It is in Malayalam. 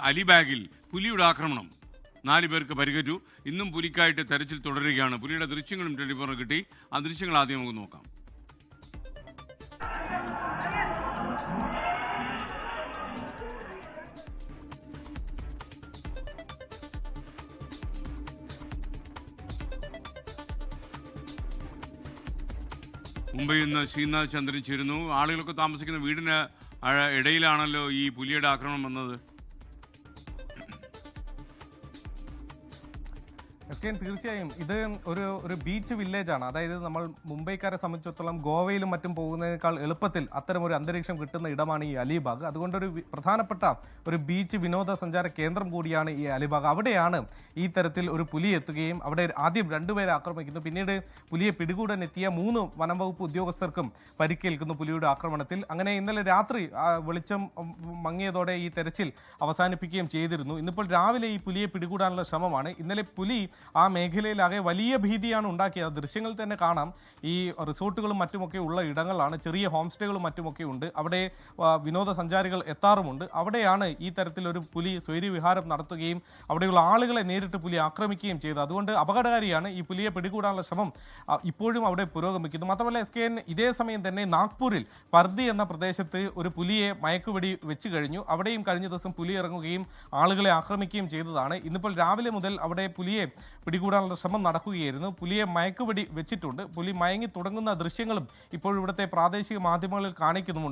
അലിബാഗിൽ പുലിയുടെ ആക്രമണം 4 പേർക്ക് പരിക്കേറ്റു. ഇന്നും പുലിക്കായിട്ട് തെരച്ചിൽ തുടരുകയാണ്. പുലിയുടെ ദൃശ്യങ്ങളും 24 കിട്ടി. ആ ദൃശ്യങ്ങൾ ആദ്യം നമുക്ക് നോക്കാം. മുംബൈയിൽ നിന്ന് ശ്രീനാഥ് ചന്ദ്രൻ ചേരുന്നു. ആളുകളൊക്കെ താമസിക്കുന്ന വീടിന് ഇടയിലാണല്ലോ ഈ പുലിയുടെ ആക്രമണം വന്നത്. തീർച്ചയായും ഇത് ഒരു ബീച്ച് വില്ലേജ് ആണ്. അതായത് നമ്മൾ മുംബൈക്കാരെ സംബന്ധിച്ചിടത്തോളം ഗോവയിലും മറ്റും പോകുന്നതിനേക്കാൾ എളുപ്പത്തിൽ അത്തരം ഒരു അന്തരീക്ഷം കിട്ടുന്ന ഇടമാണ് ഈ അലിബാഗ്. അതുകൊണ്ടൊരു പ്രധാനപ്പെട്ട ഒരു ബീച്ച് വിനോദസഞ്ചാര കേന്ദ്രം കൂടിയാണ് ഈ അലിബാഗ്. അവിടെയാണ് ഈ തരത്തിൽ ഒരു പുലി എത്തുകയും അവിടെ ആദ്യം 2 പേരെ ആക്രമിക്കുന്നു. പിന്നീട് പുലിയെ പിടികൂടാൻ എത്തിയ 3 വനംവകുപ്പ് ഉദ്യോഗസ്ഥർക്കും പരിക്കേൽക്കുന്നു പുലിയുടെ ആക്രമണത്തിൽ. അങ്ങനെ ഇന്നലെ രാത്രി വെളിച്ചം മങ്ങിയതോടെ ഈ തെരച്ചിൽ അവസാനിപ്പിക്കുകയും ചെയ്തിരുന്നു. ഇന്നിപ്പോൾ രാവിലെ ഈ പുലിയെ പിടികൂടാനുള്ള ശ്രമമാണ്. ഇന്നലെ പുലി ആ മേഖലയിലാകെ വലിയ ഭീതിയാണ് ഉണ്ടാക്കിയത്. ദൃശ്യങ്ങൾ തന്നെ കാണാം. ഈ റിസോർട്ടുകളും മറ്റുമൊക്കെ ഉള്ള ഇടങ്ങളാണ്. ചെറിയ ഹോം സ്റ്റേകളും മറ്റുമൊക്കെ ഉണ്ട്. അവിടെ വിനോദസഞ്ചാരികൾ എത്താറുമുണ്ട്. അവിടെയാണ് ഈ തരത്തിലൊരു പുലി സ്വൈര്യവിഹാരം നടത്തുകയും അവിടെയുള്ള ആളുകളെ നേരിട്ട് പുലി ആക്രമിക്കുകയും ചെയ്തത്. അതുകൊണ്ട് അപകടകാരിയാണ്. ഈ പുലിയെ പിടികൂടാനുള്ള ശ്രമം ഇപ്പോഴും അവിടെ പുരോഗമിക്കുന്നു. മാത്രമല്ല SKN ഇതേ സമയം തന്നെ നാഗ്പൂരിൽ പർദി എന്ന പ്രദേശത്ത് ഒരു പുലിയെ മയക്കുവെടി വെച്ച് കഴിഞ്ഞു. അവിടെയും കഴിഞ്ഞ ദിവസം പുലി ഇറങ്ങുകയും ആളുകളെ ആക്രമിക്കുകയും ചെയ്തതാണ്. ഇന്നിപ്പോൾ രാവിലെ മുതൽ അവിടെ പുലിയെ പിടികൂടാനുള്ള ശ്രമം നടക്കുകയായിരുന്നു. പുലിയെ മയക്കുവെടി വെച്ചിട്ടുണ്ട്. പുലി മയങ്ങി തുടങ്ങുന്ന ദൃശ്യങ്ങളും ഇപ്പോൾ ഇവിടുത്തെ പ്രാദേശിക മാധ്യമങ്ങളിൽ കാണിക്കുന്നുമുണ്ട്.